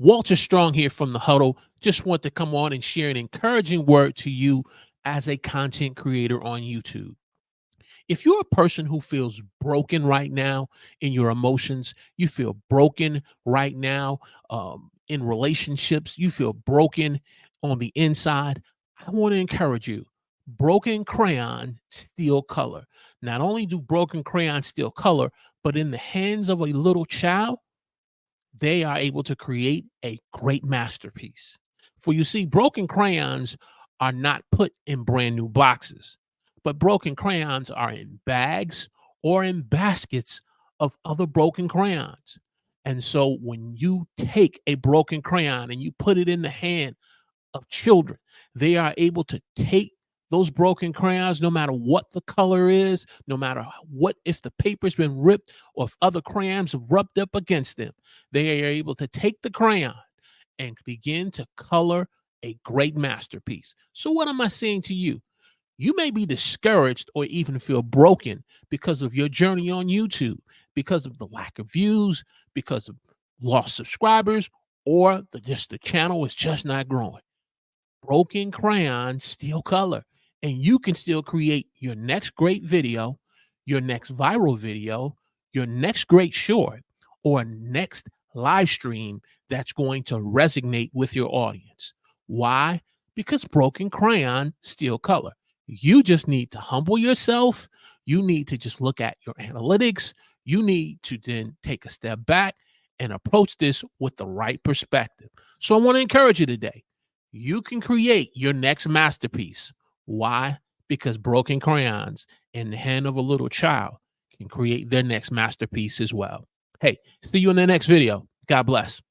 Walter Strong here from the Huddle. Just want to come on and share an encouraging word to you as a content creator on YouTube. If you're a person who feels broken right now in your emotions, you feel broken right now in relationships, you feel broken on the inside, I want to encourage you. Broken crayon, still color. Not only do broken crayons still color, but in the hands of a little child, they are able to create a great masterpiece. For you see, broken crayons are not put in brand new boxes, but broken crayons are in bags or in baskets of other broken crayons. And so when you take a broken crayon and you put it in the hand of children, they are able to take those broken crayons, no matter what the color is, no matter what, if the paper's been ripped or if other crayons have rubbed up against them, they are able to take the crayon and begin to color a great masterpiece. So, what am I saying to you? You may be discouraged or even feel broken because of your journey on YouTube, because of the lack of views, because of lost subscribers, or just the channel is just not growing. Broken crayons still color, and you can still create your next great video, your next viral video, your next great short, or next live stream that's going to resonate with your audience. Why? Because broken crayon still color. You just need to humble yourself. You need to just look at your analytics. You need to then take a step back and approach this with the right perspective. So I want to encourage you today. You can create your next masterpiece. Why? Because broken crayons in the hand of a little child can create their next masterpiece as well. Hey, see you in the next video. God bless.